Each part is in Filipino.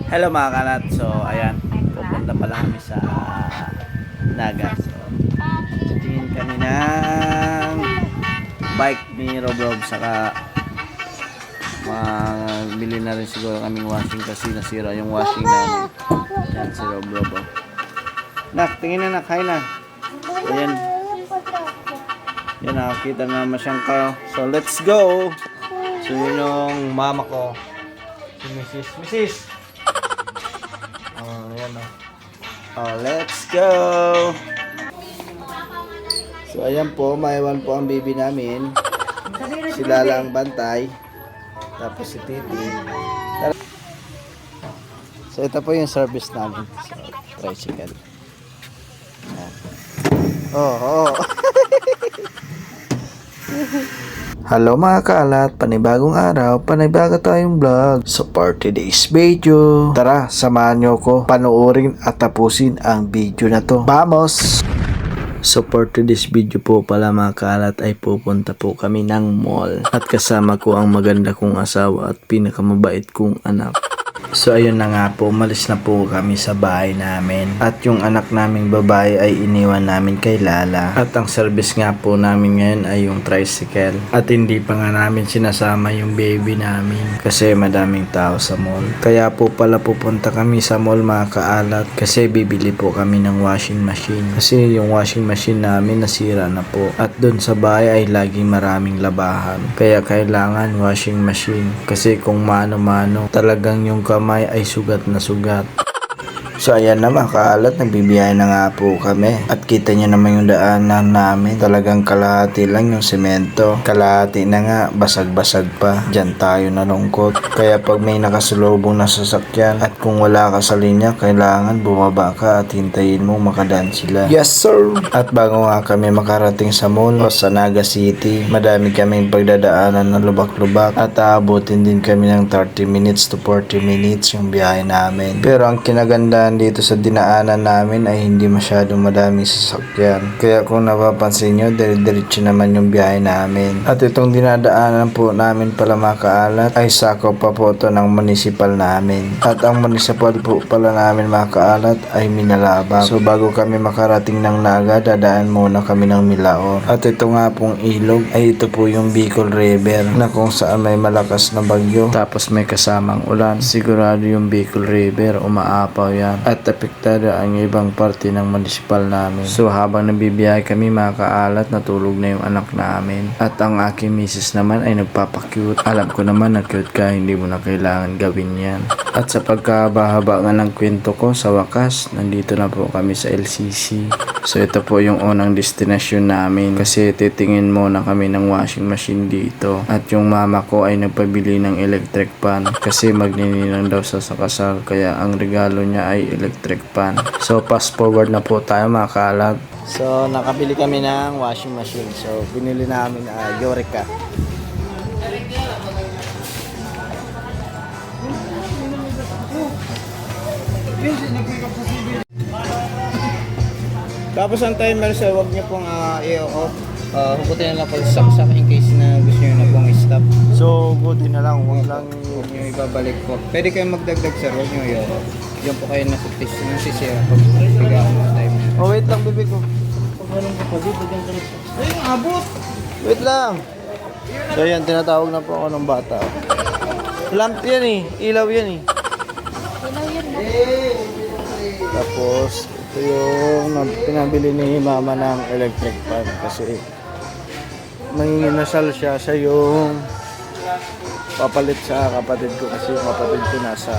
Hello mga kalat. So ayan, pupunta pala kami sa Naga. So tingin kami ng bike ni Rob saka magbili na rin siguro kaming washing kasi nasira yung washing namin. Yan si Rob. Oh. Nak, tingin na nak, hi na. Ayan. Yan, nakakita na naman siyang car. So let's go. So yun yung mama ko. Si Mrs. Oh, ayan o. Oh, let's go! So, ayan po, maiwan po ang baby namin. Sila lang bantay. Tapos si Titi. So, ito po yung service namin. So, tricycle. Ayan. Oh. Hello mga kalat, panibagong araw, panibago tayong vlog. So for today's video, tara, samahan nyo ko panoorin at tapusin ang video na to. Vamos! So for today's video po pala mga kalat ay pupunta po kami ng mall. At kasama ko ang maganda kong asawa at pinakamabait kong anak. So ayun na nga po, umalis na po kami sa bahay namin. At yung anak naming babae ay iniwan namin kay Lala. At ang service nga po namin ngayon ay yung tricycle. At hindi pa nga namin sinasama yung baby namin kasi madaming tao sa mall. Kaya po pala pupunta kami sa mall mga kaalat kasi bibili po kami ng washing machine. Kasi yung washing machine namin nasira na po. At dun sa bahay ay laging maraming labahan. Kaya kailangan washing machine. Kasi kung mano-mano talagang yung kamay ay sugat na sugat. So ayan na mga kaalat, nagbibiyahe na nga po kami. At kita nyo naman yung daanan namin. Talagang kalahati lang yung semento. Kalahati na nga, basag-basag pa. Diyan tayo nalungkot. Kaya pag may nakasulubong na sasakyan at kung wala ka sa linya, kailangan bumaba ka at hintayin mo makadaan sila. Yes sir! At bago nga kami makarating sa mall o sa Naga City, madami kaming pagdadaanan ng lubak-lubak at aabutin din kami ng 30 minutes to 40 minutes yung biyahe namin. Pero ang kinagandaan dito sa dinaanan namin ay hindi masyadong madaming sasakyan. Kaya kung napapansin nyo, dire-diretso naman yung biyahe namin. At itong dinadaanan po namin pala mga kaalat ay sakop pa po ito ng municipal namin. At ang municipal po pala namin mga kaalat ay Minalabang. So bago kami makarating ng Naga, dadaan muna kami ng Milaor. At ito nga pong ilog ay ito po yung Bicol River na kung saan may malakas na bagyo tapos may kasamang ulan. Sigurado yung Bicol River umaapaw yan. At apektado ang ibang parte ng municipal namin. So habang nabibiyahe kami mga kaalat, natulog na yung anak namin. At ang aking misis naman ay nagpapakyut. Alam ko naman na cute ka, hindi mo na kailangan gawin yan. At sa pagkabahaba nga ng kwento ko, sa wakas, nandito na po kami sa LCC. So ito po yung unang destinasyon namin kasi titingin muna kami ng washing machine dito. At yung mama ko ay nagpabili ng electric pan kasi magnininang daw sa kasal, kaya ang regalo niya ay electric pan. So fast forward na po tayo mga kalat. So nakabili kami ng washing machine. So binili namin Eureka. Tapos ang timer sir, huwag niyo pong i-off. Hugutin na lang pag saksak in case na gusto niyo na pong i-stop. So hugutin na lang, huwag lang niyo ibabalik po. Pwede kayong magdagdag sir, huwag niyo i-off. Diyan po kayo nasa sisiya pag bigyan mo ng timer. Oh wait lang bibig ko. Pag walang kapagod, dyan ka rin. Ay, abot! Wait lang! So yan, tinatawag na po ako ng bata. Lamp yan eh, ilaw yan eh. Ilaw yan na. Tapos ito yung pinabili ni mama ng electric fan kasi manginginasal siya sa yung papalit sa kapatid ko kasi yung kapatid ko nasa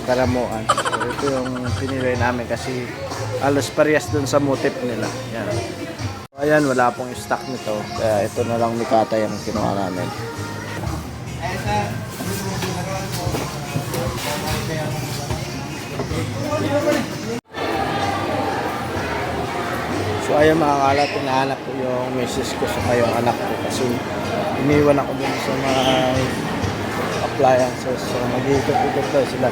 Karamuan. So ito yung pinili namin kasi alas parehas dun sa motif nila. Yan. So, ayan, wala pong stock nito kaya ito na lang Mikata yung kinuha namin. So ayun mga kalat, hinahanap ko yung misis ko sa yung anak ko kasi iniwan ako dun sa mga appliances. So mag-iikot-ikot tayo sila.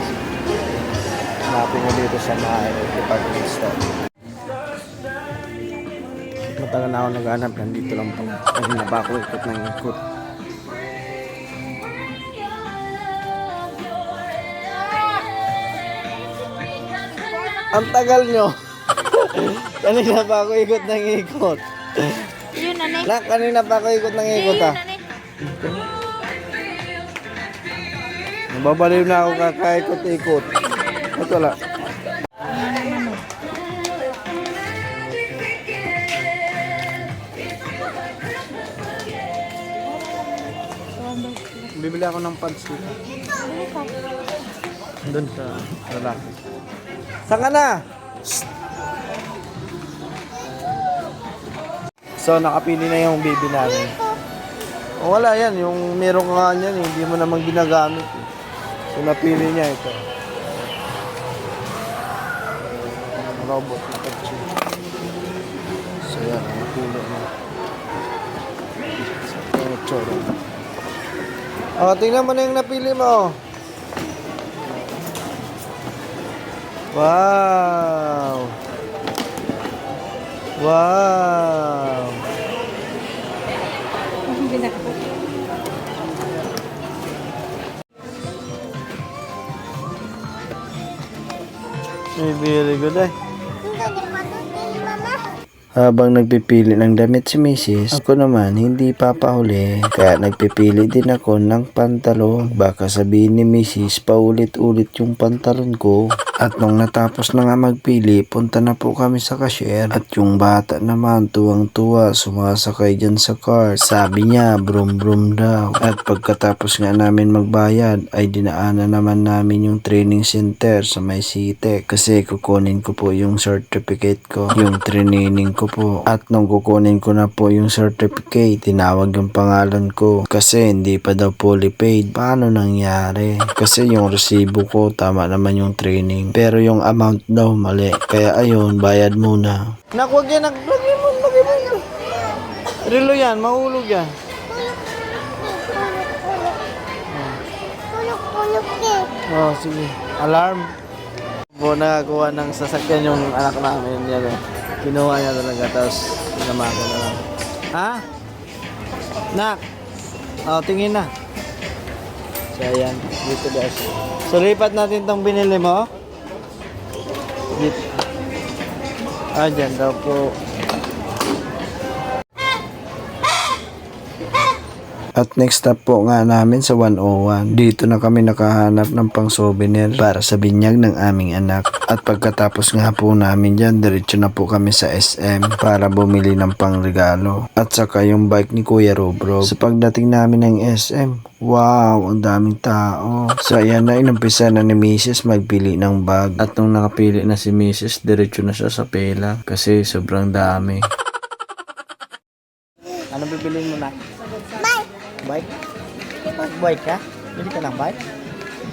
Hanapin mo dito sa mga department store. Matagal na ako naghanap, nandito lang pang pa ako ikot ng ikot. Ang tagal nyo. Kanina pa ako ikot ng ikot. Yun, nanay. Nak, kanina pa ako ikot ng ikot Yun, ah. nanay. Nababaliw na ako kakaikot-ikot. Ito lang. Bibili ako ng pants dito. Doon sa lalaki. Saan ka na? So, nakapili na yung baby namin. O, wala yan. Yung meron ka nga yan, hindi mo naman ginagamit. So, napili niya ito. Robot na kotse. So, yan. Napili niya. So, yung tsura. O, tingnan mo na yung napili mo. Wow! Wow! Very good eh. Habang nagpipili ng damit si Mrs., ako naman hindi papahuli. Kaya nagpipili din ako ng pantalon. Baka sabihin ni Mrs. paulit-ulit yung pantalon ko. At nung natapos na nga magpili, punta na po kami sa cashier. At yung bata naman tuwang-tuwa, sumasakay dyan sa car. Sabi niya, brum brum daw. At pagkatapos nga namin magbayad, ay dinaanan naman namin yung training center sa may Citec. Kasi kukunin ko po yung certificate ko, yung training ko po. At nung kukunin ko na po yung certificate, tinawag yung pangalan ko kasi hindi pa daw fully paid. Paano nangyari? Kasi yung resibo ko tama naman yung training, pero yung amount daw mali. Kaya ayun, bayad muna. Nakwag yan, lagay mo. Relo yan, mahulog yan. Oh, sige. Alarm. Nakakuha ng sasakyan yung anak namin yan eh. Kinuha niya talaga, tapos sinama ko na lang. Ha? Nak? Oh, tingin na. So, ayan. Dito guys. So, lipat natin tong binili mo. Dito. Ah, dyan daw po. At next stop po nga namin sa 101. Dito na kami nakahanap ng pang souvenir para sa binyag ng aming anak. At pagkatapos nga po namin dyan, diretso na po kami sa SM para bumili ng pang regalo. At saka yung bike ni Kuya Robro. Sa pagdating namin ng SM, wow, ang daming tao. So ayan na, inumpisa na ni Mrs. magpili ng bag. At nung nakapili na si Mrs., diretso na siya sa pela kasi sobrang dami. Ano bibilin mo na? Bike? Bike ka? Bili ka ng bike?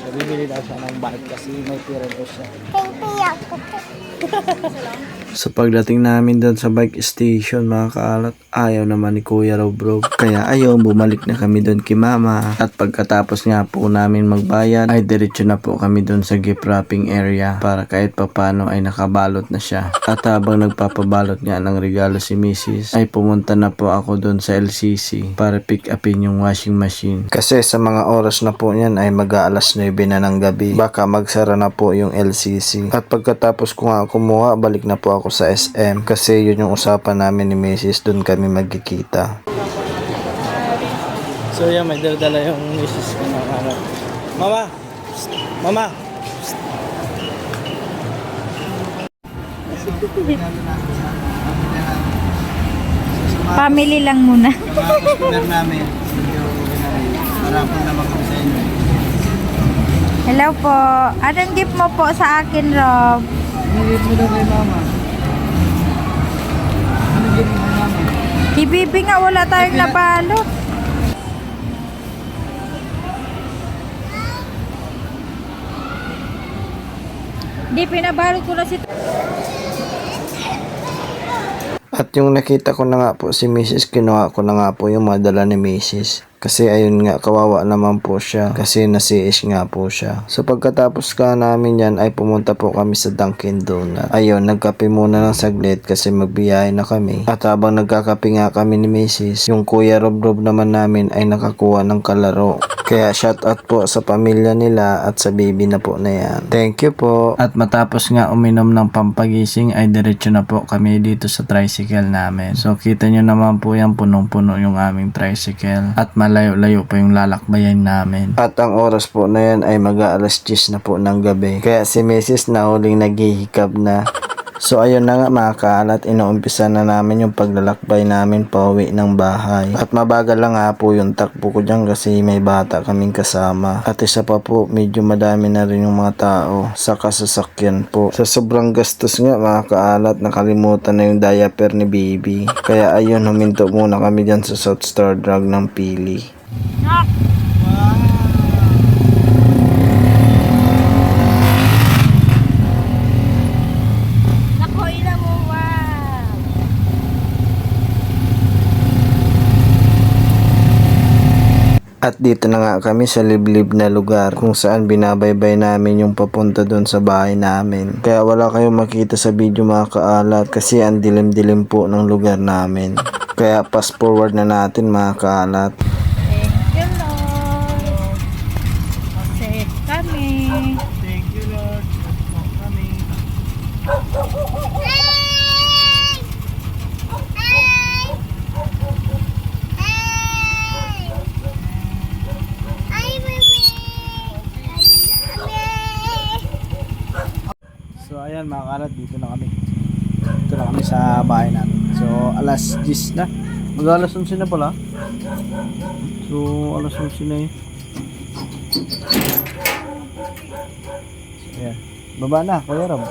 So, bibili daw siya ng bike kasi may pira daw siya. Sa pagdating namin doon sa bike station, mga kaalat, ayaw naman ni Kuya Robro. Kaya ayaw, bumalik na kami doon kay Mama. At pagkatapos nga po namin magbayad, ay diretso na po kami doon sa gift wrapping area para kahit papano ay nakabalot na siya. At habang nagpapabalot nga ng regalo si Mrs., ay pumunta na po ako doon sa LCC para pick upin yung washing machine. Kasi sa mga oras na po yan ay mag-aalas 9 na ng gabi. Baka magsara na po yung LCC. At pagkatapos ko nga kumuha, balik na po ako sa SM kasi yun yung usapan namin ni Mrs. Doon kami magkikita. So yan, may dala yung Mrs. ko na hanap. Mama! Psst. Mama! Psst. Family lang muna. Mga customer namin. Para po naman kami sa inyo. Hello po. Anong gift mo po sa akin, Rob? Ano gift mo daw kay Mama? Ano gift mo kay Mama? Ibibi nga, wala tayong nabalot. Di, pinabalot ko na si... At yung nakita ko na nga po si Mrs., kinuha ko na nga po yung madala ni Mrs. Kasi ayun nga, kawawa naman po siya. Kasi nasiish nga po siya. So pagkatapos ka namin yan ay pumunta po kami sa Dunkin Donut. Ayun, nagkape muna ng saglit kasi magbiyahe na kami. At habang nagkakape nga kami ni Mrs., yung Kuya Rob naman namin ay nakakuha ng kalaro. Kaya shout out po sa pamilya nila at sa baby na po na yan. Thank you po. At matapos nga uminom ng pampagising ay diretso na po kami dito sa tricycle namin. So kita nyo naman po yan, punong-puno yung aming tricycle. At malayo-layo pa yung lalakbayan namin. At ang oras po na yan ay mag-aalas 10 na po ng gabi. Kaya si Mrs. na huling naghihikab na. So ayun na nga mga kaalat, inuumpisa na namin yung paglalakbay namin pauwi ng bahay. At mabagal lang nga po yung takbo ko dyan kasi may bata kaming kasama. At isa pa po, medyo madami na rin yung mga tao sa kasasakyan po. Sa sobrang gastos nga mga kaalat, nakalimutan na yung diaper ni baby. Kaya ayun, huminto muna kami dyan sa South Star Drug ng Pili. Nakoy na mo, wow! At dito na nga kami sa liblib na lugar kung saan binabaybay namin yung papunta doon sa bahay namin. Kaya wala kayong makita sa video mga kaalat kasi ang dilim-dilim po ng lugar namin. Kaya fast forward na natin mga kaalat. Thank you, Lord. Safe kami. Thank you Lord. Kami. So ayan mga karat, dito na kami. Dito na kami sa bahay namin. So alas 10 na. Mag alas 11 na pala. So alas 11 na eh. So, ayan. Baba na, Kuya Rob.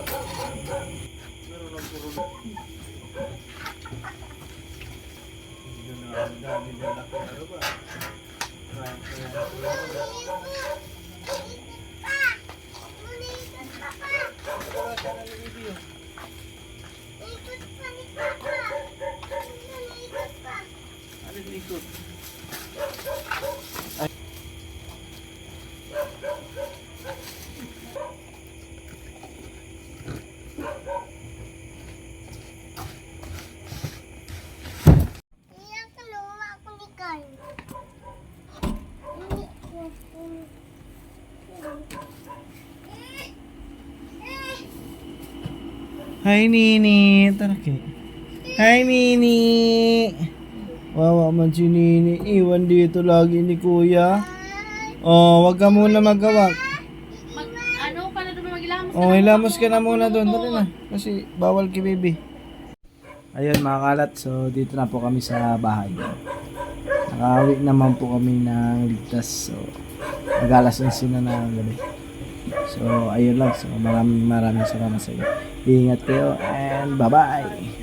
Hi Nini, tara kay. Hi Nini. Wawa man si Nini, iwan dito lagi ni Kuya. Oh, wag ka muna magawak. Ano ka na doon maghilamos? Oh, hilamos ka na muna doon, dali na. Kasi bawal kay baby. Ayun mga kalat, so dito na po kami sa bahay. Nakauwi naman po kami ng ligtas. So, mag-alas 11 na ng gabi. So, ayun lang. So, maraming salamat sa inyo. Ingat kayo and bye-bye!